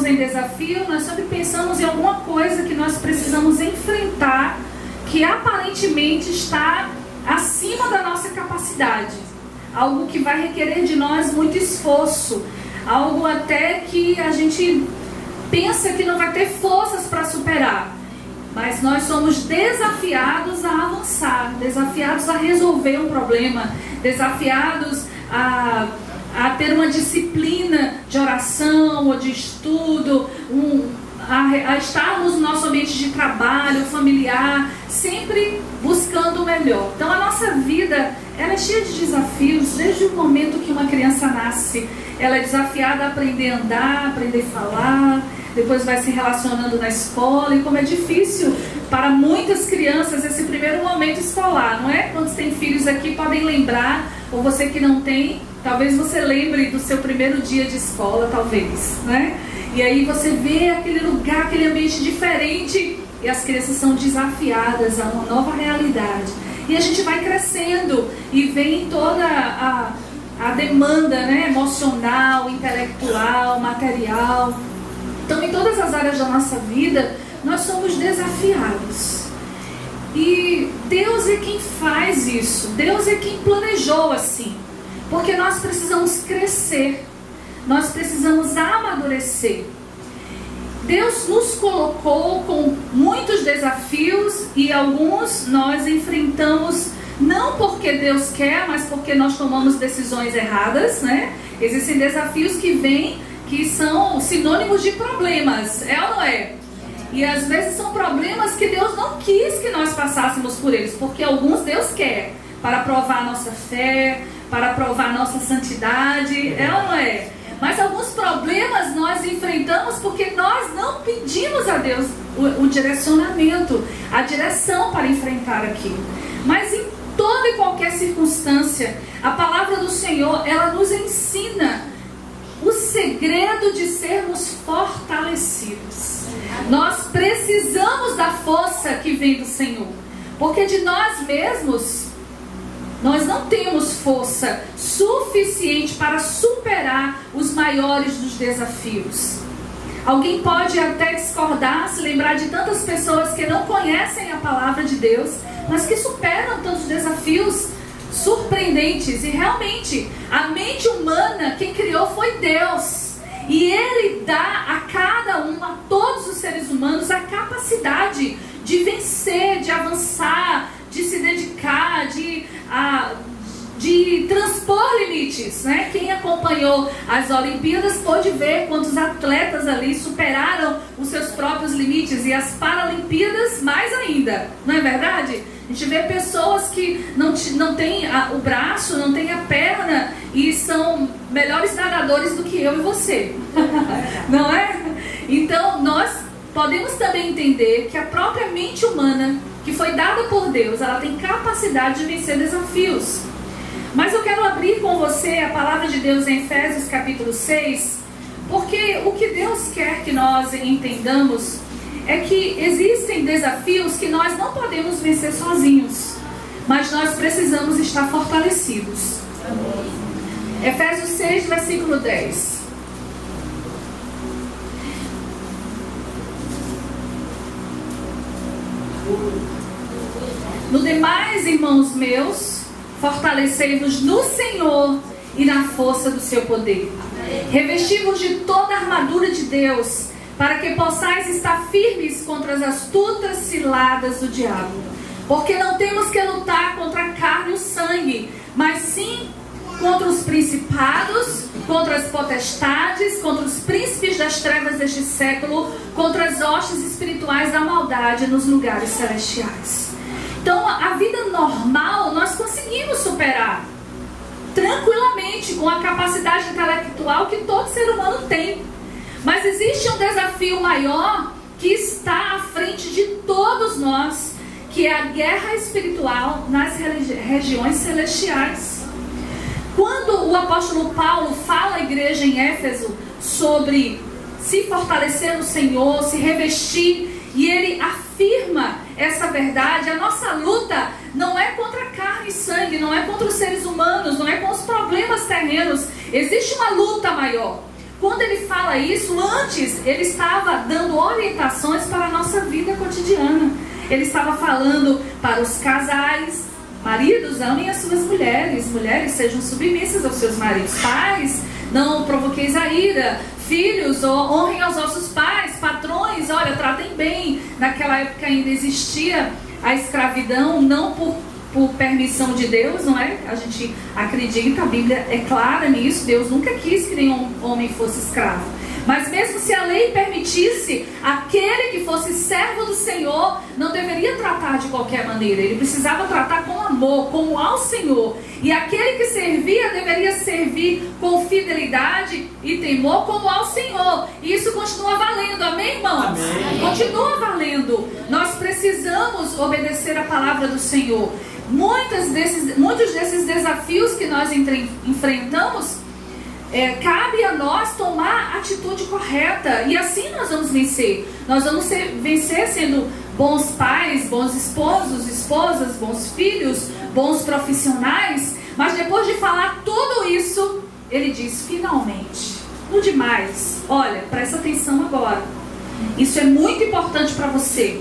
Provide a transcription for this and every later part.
em desafio, nós sempre pensamos em alguma coisa que nós precisamos enfrentar, que aparentemente está acima da nossa capacidade. Algo que vai requerer de nós muito esforço. Algo até que a gente pensa que não vai ter forças para superar. Mas nós somos desafiados a avançar, desafiados a resolver um problema, desafiados a ter uma disciplina de oração ou de estudo, a estarmos no nosso ambiente de trabalho, familiar, sempre buscando o melhor. Então a nossa vida, ela é cheia de desafios, desde o momento que uma criança nasce. Ela é desafiada a aprender a andar, aprender a falar, depois vai se relacionando na escola, e como é difícil para muitas crianças esse primeiro momento escolar, não é? Quantos têm filhos aqui podem lembrar, ou você que não tem, talvez você lembre do seu primeiro dia de escola, talvez, né? E aí você vê aquele lugar, aquele ambiente diferente, e as crianças são desafiadas a uma nova realidade. E a gente vai crescendo, e vem toda a demanda, né, emocional, intelectual, material. Então, em todas as áreas da nossa vida, nós somos desafiados. E Deus é quem faz isso. Deus é quem planejou assim. Porque nós precisamos crescer. Nós precisamos amadurecer. Deus nos colocou com muitos desafios e alguns nós enfrentamos não porque Deus quer, mas porque nós tomamos decisões erradas, né? Existem desafios que vêm que são sinônimos de problemas, é ou não é? E às vezes são problemas que Deus não quis que nós passássemos por eles, porque alguns Deus quer, para provar a nossa fé, para provar a nossa santidade, é ou não é? Mas alguns problemas nós enfrentamos porque nós não pedimos a Deus o direcionamento, a direção para enfrentar aquilo. Mas em toda e qualquer circunstância, a palavra do Senhor, ela nos ensina o segredo de sermos fortalecidos. Nós precisamos da força que vem do Senhor, porque de nós mesmos nós não temos força suficiente para superar os maiores dos desafios. Alguém pode até discordar, se lembrar de tantas pessoas que não conhecem a palavra de Deus, mas que superam tantos desafios surpreendentes. E realmente, a mente humana, quem criou foi Deus. E Ele dá a cada um, a todos os seres humanos, a capacidade de vencer, de avançar, de se dedicar, de transpor limites, né? Quem acompanhou as Olimpíadas pôde ver quantos atletas ali superaram os seus próprios limites, e as Paralimpíadas mais ainda, não é verdade? A gente vê pessoas que não têm o braço, não têm a perna, e são melhores nadadores do que eu e você, não é? Então nós podemos também entender que a própria mente humana, que foi dada por Deus, ela tem capacidade de vencer desafios. Mas eu quero abrir com você a palavra de Deus em Efésios capítulo 6, porque o que Deus quer que nós entendamos é que existem desafios que nós não podemos vencer sozinhos, mas nós precisamos estar fortalecidos. Efésios 6, versículo 10. No demais, irmãos meus, fortalecei-vos no Senhor e na força do seu poder. Revesti-vos de toda a armadura de Deus, para que possais estar firmes contra as astutas ciladas do diabo. Porque não temos que lutar contra a carne e o sangue, mas sim contra os principados, contra as potestades, contra os príncipes das trevas deste século, contra as hostes espirituais da maldade nos lugares celestiais. Então, a vida normal nós conseguimos superar tranquilamente, com a capacidade intelectual que todo ser humano tem. Mas existe um desafio maior que está à frente de todos nós, que é a guerra espiritual nas regiões celestiais. Quando o apóstolo Paulo fala à igreja em Éfeso sobre se fortalecer no Senhor, se revestir, e ele afirma essa verdade, a nossa luta não é contra carne e sangue, não é contra os seres humanos, não é com os problemas terrenos. Existe uma luta maior. quando ele fala isso, antes ele estava dando orientações para a nossa vida cotidiana. Ele estava falando para os casais: maridos, amem as suas mulheres, mulheres, sejam submissas aos seus maridos, pais, não provoqueis a ira, filhos, honrem aos vossos pais, patrões, olha, tratem bem. Naquela época ainda existia a escravidão, não por permissão de Deus, não é? A gente acredita, a Bíblia é clara nisso, Deus nunca quis que nenhum homem fosse escravo. Mas mesmo se a lei permitisse, aquele que fosse servo do Senhor não deveria tratar de qualquer maneira. Ele precisava tratar com amor, como ao Senhor. E aquele que servia deveria servir com fidelidade e temor, como ao Senhor. E isso continua valendo, amém, irmãos? Amém. Continua valendo. Nós precisamos obedecer a palavra do Senhor. Muitos desses desafios que nós enfrentamos, cabe a nós tomar a atitude correta, e assim nós vamos vencer. Nós vamos vencer sendo bons pais, bons esposos, esposas, bons filhos, bons profissionais. Mas depois de falar tudo isso, ele diz: finalmente, no demais, olha, presta atenção agora, isso é muito importante para você,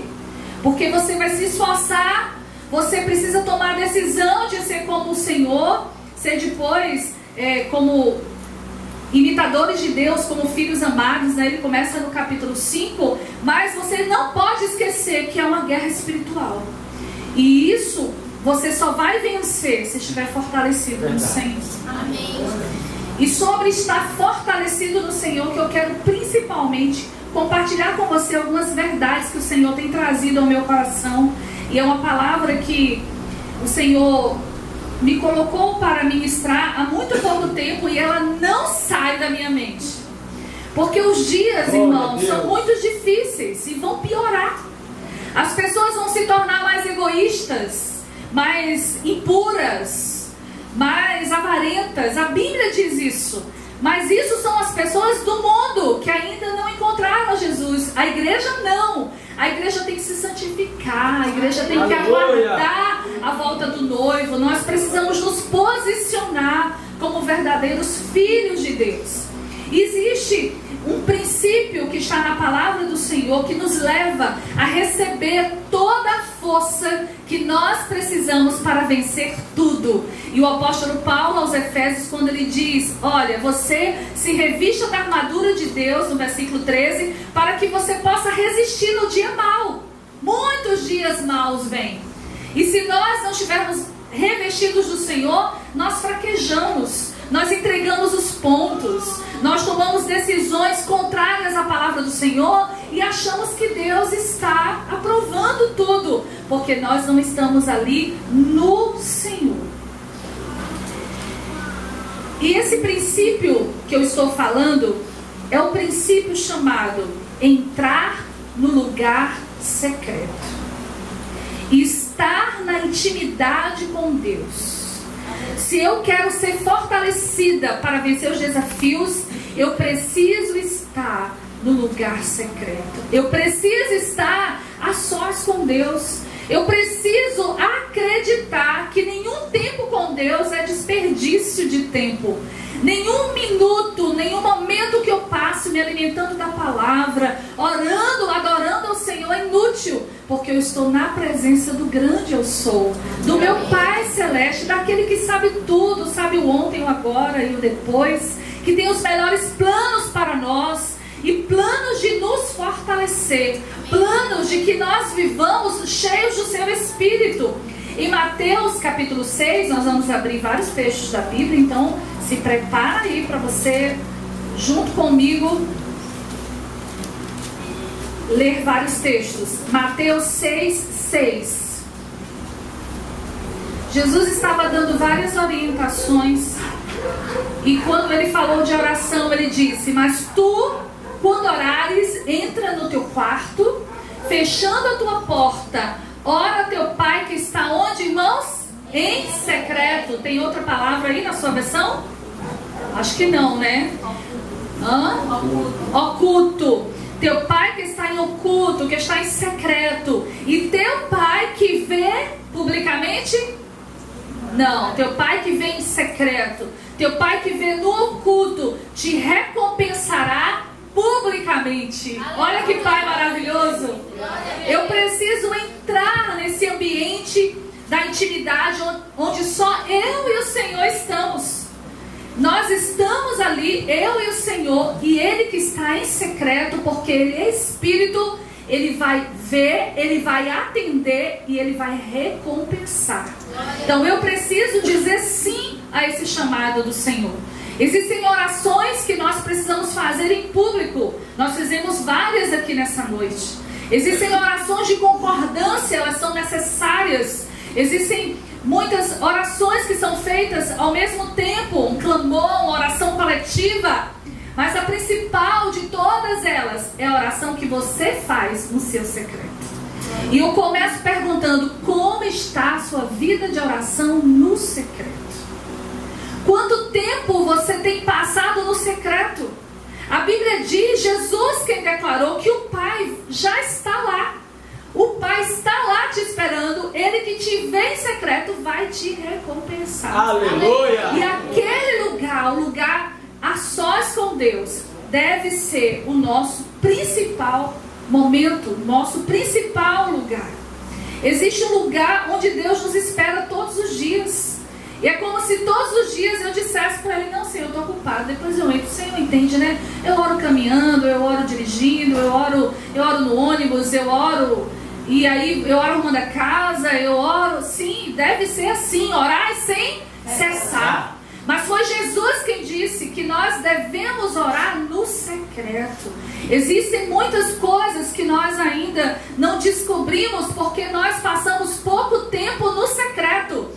porque você vai se esforçar, você precisa tomar a decisão de ser como o Senhor, ser depois como imitadores de Deus, como filhos amados, né? Ele começa no capítulo 5, mas você não pode esquecer que é uma guerra espiritual. E isso você só vai vencer se estiver fortalecido no Senhor. Amém. E sobre estar fortalecido no Senhor, que eu quero principalmente compartilhar com você algumas verdades que o Senhor tem trazido ao meu coração. E é uma palavra que o Senhor me colocou para ministrar há muito pouco tempo, e ela não sai da minha mente. Porque os dias, irmãos, são muito difíceis e vão piorar. As pessoas vão se tornar mais egoístas, mais impuras, mais avarentas. A Bíblia diz isso. Mas isso são as pessoas do mundo que ainda não encontraram a Jesus. A igreja não. A igreja tem que se santificar, a igreja tem que aguardar a volta do noivo. Nós precisamos nos posicionar como verdadeiros filhos de Deus. Existe um princípio que está na palavra do Senhor, que nos leva a receber toda a força que nós precisamos para vencer tudo. E o apóstolo Paulo aos Efésios, quando ele diz: olha, você se revista da armadura de Deus, no versículo 13, para que você possa resistir no dia mau. Muitos dias maus vêm, e se nós não estivermos revestidos do Senhor, nós fraquejamos, nós entregamos os pontos, nós tomamos decisões contrárias à palavra do Senhor e achamos que Deus está aprovando tudo, porque nós não estamos ali no Senhor. E esse princípio que eu estou falando é o princípio chamado entrar no lugar secreto, estar na intimidade com Deus. Se eu quero ser fortalecida para vencer os desafios, eu preciso estar no lugar secreto. Eu preciso estar a sós com Deus. Eu preciso acreditar que nenhum tempo com Deus é desperdício de tempo. Nenhum minuto, nenhum momento que eu passo me alimentando da palavra, orando, adorando ao Senhor é inútil, porque eu estou na presença do grande eu sou, do meu Pai Celeste, daquele que sabe tudo, sabe o ontem, o agora e o depois, que tem os melhores planos para nós, e planos de nos fortalecer, planos de que nós vivamos cheios do seu Espírito. Em Mateus capítulo 6, nós vamos abrir vários textos da Bíblia, então se prepara aí para você, junto comigo, ler vários textos. Mateus 6:6. Jesus estava dando várias orientações, e quando ele falou de oração, ele disse: mas tu, quando orares, entra no teu quarto, fechando a tua porta, ora teu Pai que está onde, irmãos? Em secreto. Tem outra palavra aí na sua versão? Acho que não, né? Oculto. Teu Pai que está em oculto, que está em secreto. E teu Pai que vê publicamente? Não. Teu Pai que vê em secreto Teu Pai que vê no oculto te recompensará publicamente. Olha que Pai maravilhoso. Eu preciso entrar nesse ambiente da intimidade onde só eu e o Senhor estamos. Nós estamos ali, eu e o Senhor, e Ele que está em secreto, porque Ele é Espírito, Ele vai ver, Ele vai atender e Ele vai recompensar. Então eu preciso dizer sim a esse chamado do Senhor. Existem orações que nós precisamos fazer em público. Nós fizemos várias aqui nessa noite. Existem orações de concordância, elas são necessárias. Existem muitas orações que são feitas ao mesmo tempo, um clamor, uma oração coletiva. Mas a principal de todas elas é a oração que você faz no seu secreto. E eu começo perguntando: como está a sua vida de oração no secreto? Quanto tempo você tem passado no secreto? A Bíblia diz, Jesus quem declarou, que o Pai já está lá. O Pai está lá te esperando. Ele que te vê em secreto vai te recompensar. Aleluia! E aquele lugar, o lugar a sós com Deus, deve ser o nosso principal momento, nosso principal lugar. Existe um lugar onde Deus nos espera todos os dias. E é como se todos os dias eu dissesse para Ele: não, Senhor, eu estou ocupado, depois eu entro. O Senhor entende, né? Eu oro caminhando, eu oro dirigindo, eu oro no ônibus, eu oro, e aí eu oro arrumando a casa, eu oro. Sim, deve ser assim, orar sem cessar. Mas foi Jesus quem disse que nós devemos orar no secreto. Existem muitas coisas que nós ainda não descobrimos porque nós passamos pouco tempo no secreto.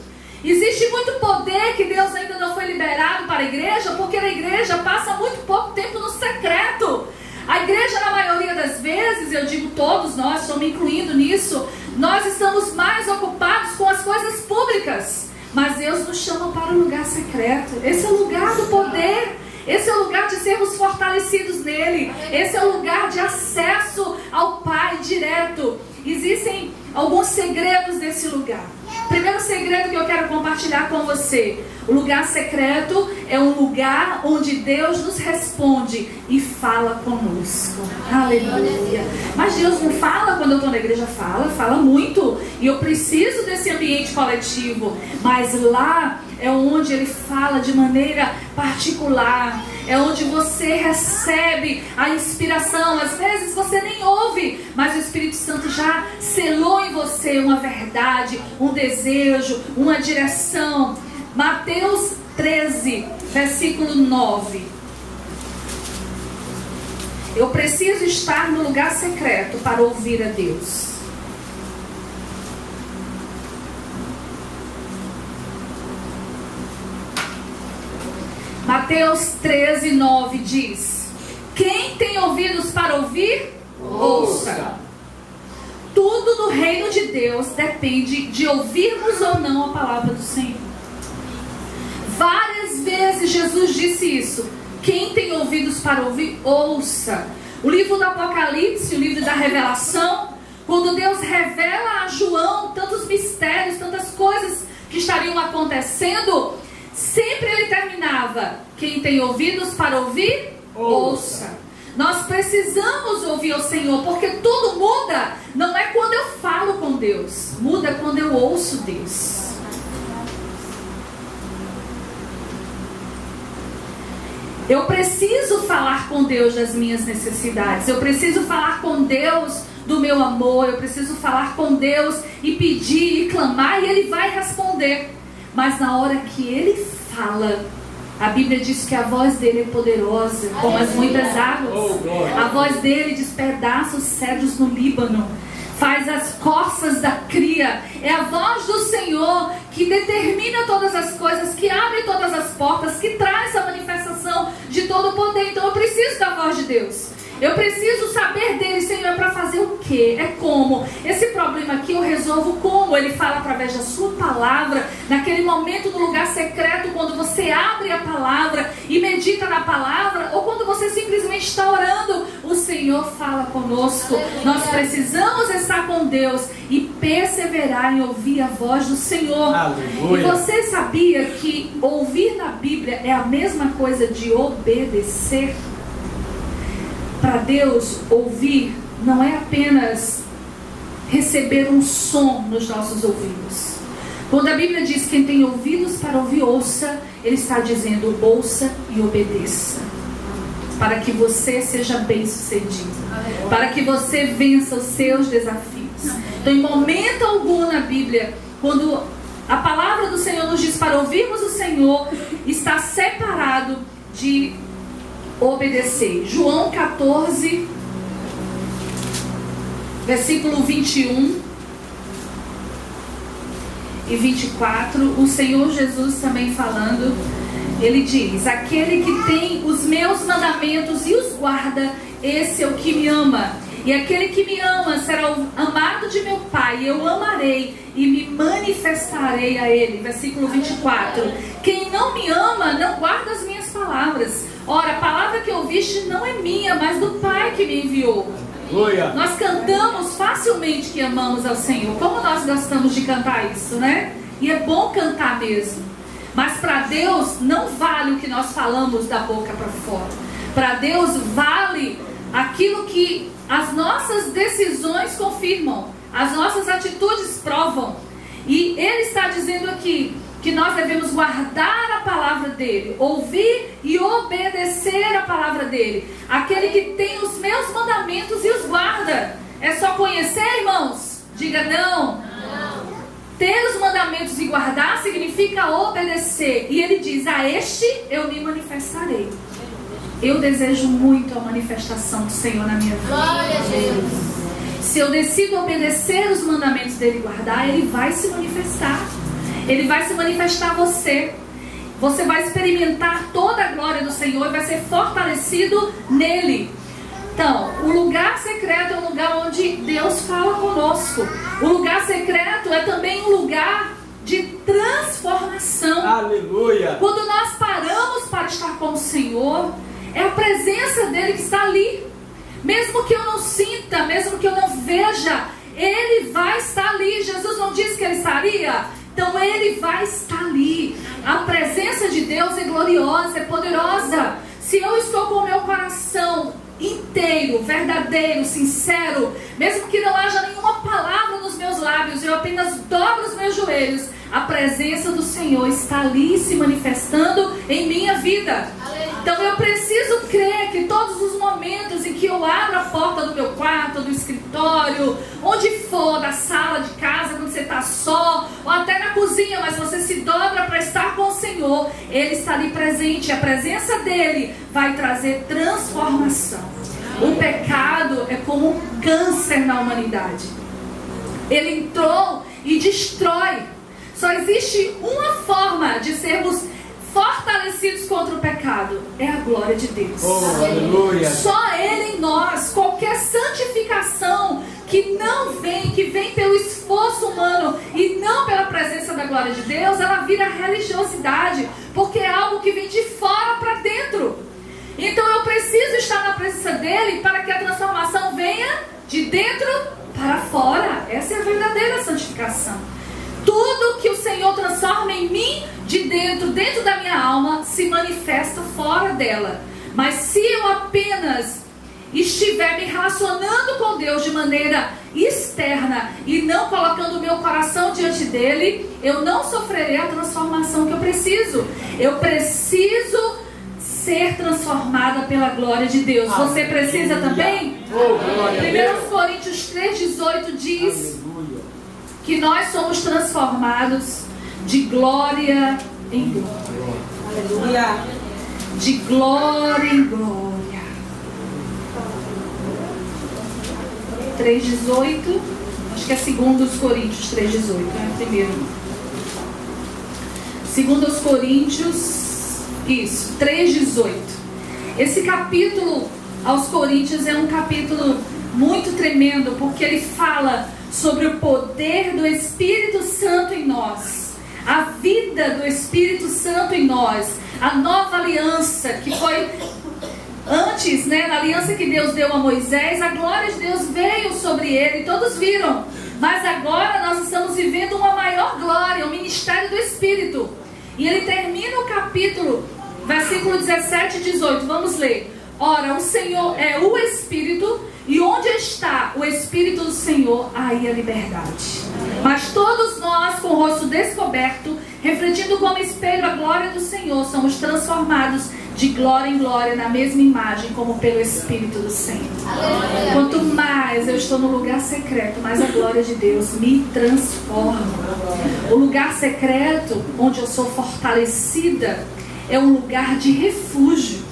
Existe muito poder que Deus ainda não foi liberado para a igreja, porque a igreja passa muito pouco tempo no secreto. A igreja, na maioria das vezes, eu digo todos nós, estou me incluindo nisso, nós estamos mais ocupados com as coisas públicas. Mas Deus nos chama para o lugar secreto. Esse é o lugar do poder. Esse é o lugar de sermos fortalecidos nele. Esse é o lugar de acesso ao Pai direto. Existem alguns segredos desse lugar. Primeiro segredo que eu quero compartilhar com você: o lugar secreto é um lugar onde Deus nos responde e fala conosco. Aleluia. Mas Deus não fala quando eu estou na igreja? Fala muito. E eu preciso desse ambiente coletivo. Mas lá é onde Ele fala de maneira particular. É onde você recebe a inspiração. Às vezes você nem ouve, mas o Espírito Santo já selou em você uma verdade, um desejo, uma direção. Mateus 13, versículo 9. Eu preciso estar no lugar secreto para ouvir a Deus. Mateus 13, 9 diz: quem tem ouvidos para ouvir, ouça. Tudo no reino de Deus depende de ouvirmos ou não a palavra do Senhor. Várias vezes Jesus disse isso. Quem tem ouvidos para ouvir, ouça. O livro do Apocalipse, o livro da Revelação, quando Deus revela a João tantos mistérios, tantas coisas que estariam acontecendo, sempre ele terminava: quem tem ouvidos para ouvir, ouça. Nós precisamos ouvir o Senhor, porque tudo muda. Não é quando eu falo com Deus, muda quando eu ouço Deus. Eu preciso falar com Deus das minhas necessidades. Eu preciso falar com Deus do meu amor. Eu preciso falar com Deus e pedir e clamar, e Ele vai responder. Mas na hora que Ele fala, a Bíblia diz que a voz dele é poderosa, como as muitas águas. A voz dele despedaça os cedros no Líbano, faz as corças da cria. É a voz do Senhor que determina todas as coisas, que abre todas as portas, que traz a manifestação de todo o poder. Então eu preciso da voz de Deus. Eu preciso saber dele, Senhor, é para fazer o quê? É como? Esse problema aqui eu resolvo como? Ele fala através da sua palavra, naquele momento no lugar secreto, quando você abre a palavra e medita na palavra, ou quando você simplesmente está orando, o Senhor fala conosco. Aleluia. Nós precisamos estar com Deus e perseverar em ouvir a voz do Senhor. Aleluia. E você sabia que ouvir na Bíblia é a mesma coisa de obedecer? Para Deus, ouvir não é apenas receber um som nos nossos ouvidos. Quando a Bíblia diz quem tem ouvidos para ouvir, ouça, ele está dizendo ouça e obedeça, para que você seja bem sucedido, para que você vença os seus desafios. Então, em momento algum na Bíblia, quando a palavra do Senhor nos diz para ouvirmos o Senhor, está separado de obedecer. João 14, versículo 21 e 24, o Senhor Jesus também falando, ele diz: aquele que tem os meus mandamentos e os guarda, esse é o que me ama. E aquele que me ama será o amado de meu Pai, e eu amarei e me manifestarei a ele. Versículo 24. Quem não me ama não guarda as minhas palavras. Ora, a palavra que ouviste não é minha, mas do Pai que me enviou. Aleluia. Nós cantamos facilmente que amamos ao Senhor. Como nós gostamos de cantar isso, né? E é bom cantar mesmo. Mas para Deus não vale o que nós falamos da boca para fora. Para Deus vale aquilo que as nossas decisões confirmam, as nossas atitudes provam. E Ele está dizendo aqui que nós devemos guardar a palavra dele, ouvir e obedecer a palavra dele. Aquele que tem os meus mandamentos e os guarda. É só conhecer, irmãos? Diga não. Ter os mandamentos e guardar significa obedecer. E ele diz: a este eu me manifestarei. Eu desejo muito a manifestação do Senhor na minha vida. Glória a Deus. Se eu decido obedecer os mandamentos dele e guardar, ele vai se manifestar. Ele vai se manifestar a você. Você vai experimentar toda a glória do Senhor e vai ser fortalecido nele. Então, o lugar secreto é um lugar onde Deus fala conosco. O lugar secreto é também um lugar de transformação. Aleluia! Quando nós paramos para estar com o Senhor, é a presença dele que está ali. Mesmo que eu não sinta, mesmo que eu não veja, ele vai estar ali. Jesus não disse que ele estaria? Então ele vai estar ali. A presença de Deus é gloriosa, é poderosa. Se eu estou com o meu coração inteiro, verdadeiro, sincero, mesmo que não haja nenhuma palavra nos meus lábios, eu apenas dobro os meus joelhos, a presença do Senhor está ali se manifestando em minha vida. Então eu preciso crer que todos os momentos em que eu abro a porta do meu quarto, do escritório, onde for, da sala de casa, quando você está só, ou até na cozinha, mas você se dobra para estar com o Senhor, Ele está ali presente. A presença dEle vai trazer transformação. O pecado é como um câncer na humanidade. Ele entrou e destrói. Só existe uma forma de sermos fortalecidos contra o pecado: é a glória de Deus. Oh, aleluia. Só Ele em nós. Qualquer santificação que não vem, que vem pelo esforço humano e não pela presença da glória de Deus, ela vira religiosidade, porque é algo que vem de fora para dentro. Então eu preciso estar na presença dEle para que a transformação venha de dentro para fora. Essa é a verdadeira santificação. Tudo que o Senhor transforma em mim, de dentro da minha alma, se manifesta fora dela. Mas se eu apenas estiver me relacionando com Deus de maneira externa e não colocando o meu coração diante dele, eu não sofrerei a transformação que eu preciso. Eu preciso ser transformada pela glória de Deus. Você precisa também? 1 Coríntios 3,18 diz que nós somos transformados de glória em glória. Aleluia. De glória em glória. 3,18. Acho que é 2 Coríntios 3,18. É primeiro. 2 Coríntios, isso, 3,18. Esse capítulo aos Coríntios é um capítulo muito tremendo, porque ele fala sobre o poder do Espírito Santo em nós, a vida do Espírito Santo em nós, a nova aliança que foi antes, na aliança que Deus deu a Moisés. A glória de Deus veio sobre ele, todos viram, mas agora nós estamos vivendo uma maior glória, o ministério do Espírito. E ele termina o capítulo, versículo 17 e 18, vamos ler. Ora, o Senhor é o Espírito, e onde está o Espírito do Senhor, aí a liberdade. Mas todos nós, com o rosto descoberto, refletindo como espelho a glória do Senhor, somos transformados de glória em glória na mesma imagem, como pelo Espírito do Senhor. Aleluia. Quanto mais eu estou no lugar secreto, mais a glória de Deus me transforma. O lugar secreto, onde eu sou fortalecida, é um lugar de refúgio.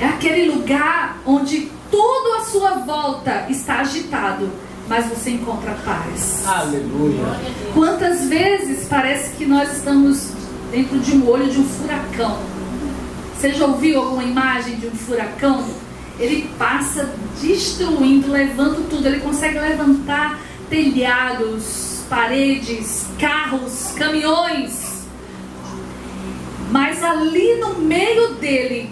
É aquele lugar onde tudo à sua volta está agitado, mas você encontra paz. Aleluia. Quantas vezes parece que nós estamos dentro de um olho de um furacão? Você já ouviu alguma imagem de um furacão? Ele passa destruindo, levando tudo. Ele consegue levantar telhados, paredes, carros, caminhões. Mas ali no meio dele,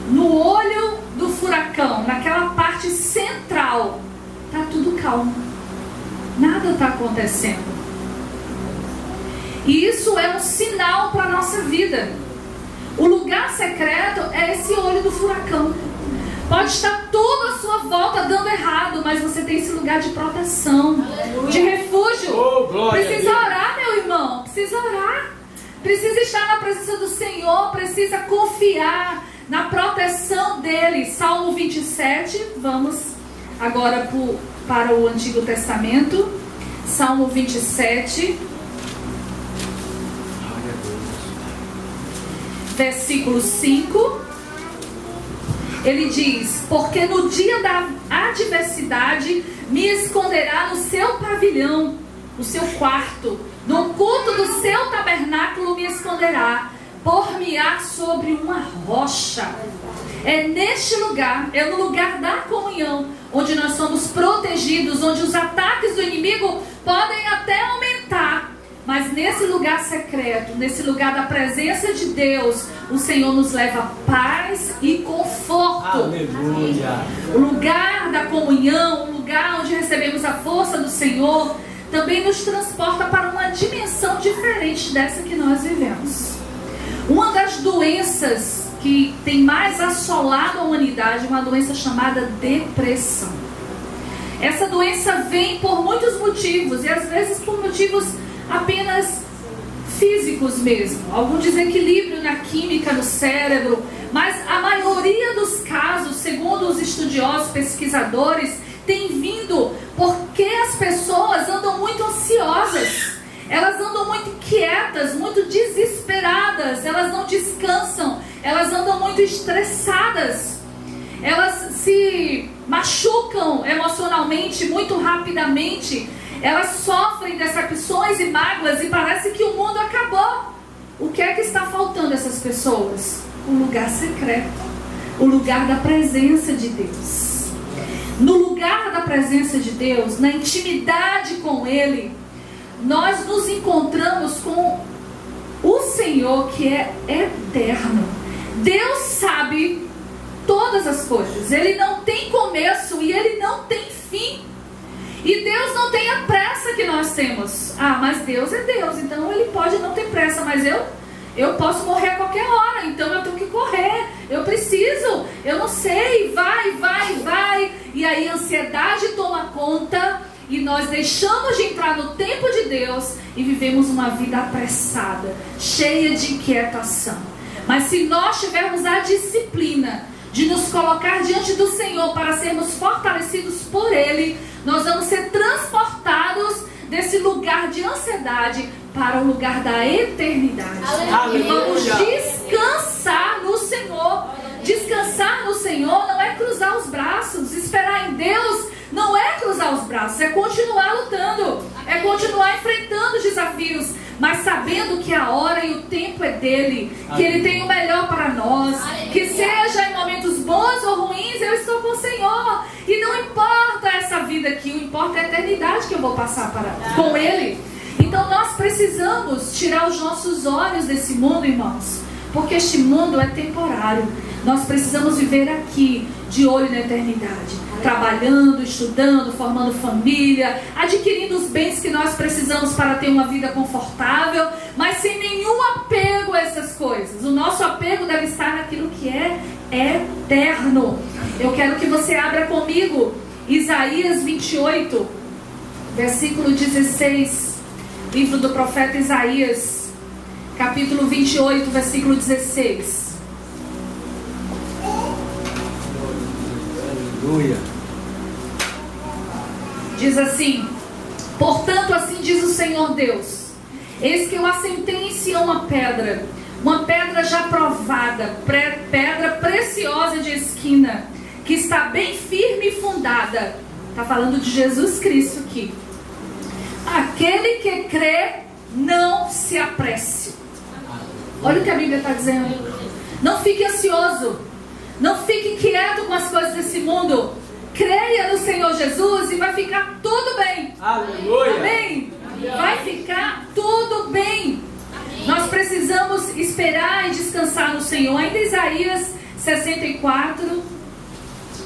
no olho do furacão, naquela parte central, está tudo calmo. Nada está acontecendo. E isso é um sinal para a nossa vida. O lugar secreto é esse olho do furacão. Pode estar tudo à sua volta dando errado, mas você tem esse lugar de proteção, de refúgio. Precisa orar, meu irmão. Precisa orar. Precisa estar na presença do Senhor. Precisa confiar na proteção dele. Salmo 27. Vamos agora para o Antigo Testamento. Salmo 27. Versículo 5. Ele diz: porque no dia da adversidade me esconderá no seu pavilhão, no seu quarto, no culto do seu tabernáculo me esconderá, por-me-á sobre uma rocha. É neste lugar, é no lugar da comunhão, onde nós somos protegidos, onde os ataques do inimigo podem até aumentar. Mas nesse lugar secreto, nesse lugar da presença de Deus, o Senhor nos leva paz e conforto. Aleluia. O lugar da comunhão, o lugar onde recebemos a força do Senhor, também nos transporta para uma dimensão diferente dessa que nós vivemos. Uma das doenças que tem mais assolado a humanidade é uma doença chamada depressão. Essa doença vem por muitos motivos, e às vezes por motivos apenas físicos mesmo, algum desequilíbrio na química no cérebro, mas a maioria dos casos, segundo os estudiosos, pesquisadores, tem vindo porque as pessoas andam muito ansiosas, elas andam muito inquietas, muito desesperadas, elas não descansam, elas andam muito estressadas, elas se machucam emocionalmente muito rapidamente. Elas sofrem decepções e mágoas e parece que o mundo acabou. O que é que está faltando a essas pessoas? Um lugar secreto, o lugar da presença de Deus. No lugar da presença de Deus, na intimidade com Ele, nós nos encontramos com o Senhor que é eterno. Deus sabe todas as coisas. Ele não tem começo e Ele não tem fim. E Deus não tem a pressa que nós temos. Ah, mas Deus é Deus, então Ele pode não ter pressa, mas eu posso morrer a qualquer hora, então eu tenho que correr, eu preciso, eu não sei, vai. E aí a ansiedade toma conta e nós deixamos de entrar no tempo de Deus e vivemos uma vida apressada, cheia de inquietação. Mas se nós tivermos a disciplina de nos colocar diante do Senhor para sermos fortalecidos por Ele, nós vamos ser transportados desse lugar de ansiedade para o lugar da eternidade. Aleluia. E vamos descansar no Senhor. Descansar no Senhor não é cruzar os braços. Esperar em Deus não é cruzar os braços, é continuar lutando, é é continuar enfrentando os desafios, mas sabendo que a hora e o tempo é dele, que ele tem o melhor para nós, que seja em momentos bons ou ruins, eu estou com o Senhor, e não importa essa vida aqui, o importa é a eternidade que eu vou passar com ele. Então nós precisamos tirar os nossos olhos desse mundo, irmãos, porque este mundo é temporário. Nós precisamos viver aqui, de olho na eternidade, trabalhando, estudando, formando família, adquirindo os bens que nós precisamos para ter uma vida confortável, mas sem nenhum apego a essas coisas. O nosso apego deve estar naquilo que é eterno. Eu quero que você abra comigo Isaías 28, versículo 16, livro do profeta Isaías, capítulo 28, versículo 16. Aleluia. Diz assim: portanto, assim diz o Senhor Deus: eis que eu assentei em Sião uma pedra já provada, pedra preciosa de esquina, que está bem firme e fundada. Está falando de Jesus Cristo aqui. Aquele que crê, não se apresse. Olha o que a Bíblia está dizendo. Não fique ansioso, não fique quieto com as coisas desse mundo. Creia no Senhor Jesus e vai ficar tudo bem. Aleluia. Amém? Vai ficar tudo bem. Nós precisamos esperar e descansar no Senhor. Ainda Isaías 64,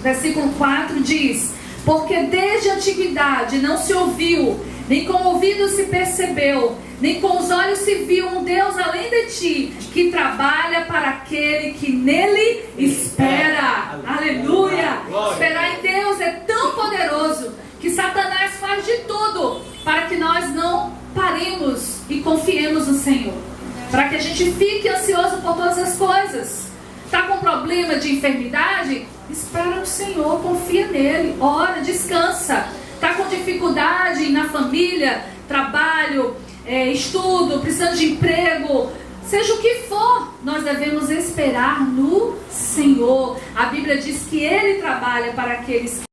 versículo 4 diz: porque desde a antiguidade não se ouviu, nem com o ouvido se percebeu, nem com os olhos se viu um Deus além de ti, que trabalha para aquele que nele espera. Aleluia! Esperar em Deus é tão poderoso que Satanás faz de tudo para que nós não paremos e confiemos no Senhor, para que a gente fique ansioso por todas as coisas. Está com problema de enfermidade? Espera no Senhor, confia nele, ora, descansa. Está com dificuldade na família, trabalho, estudo, precisando de emprego, seja o que for, nós devemos esperar no Senhor. A Bíblia diz que Ele trabalha para aqueles que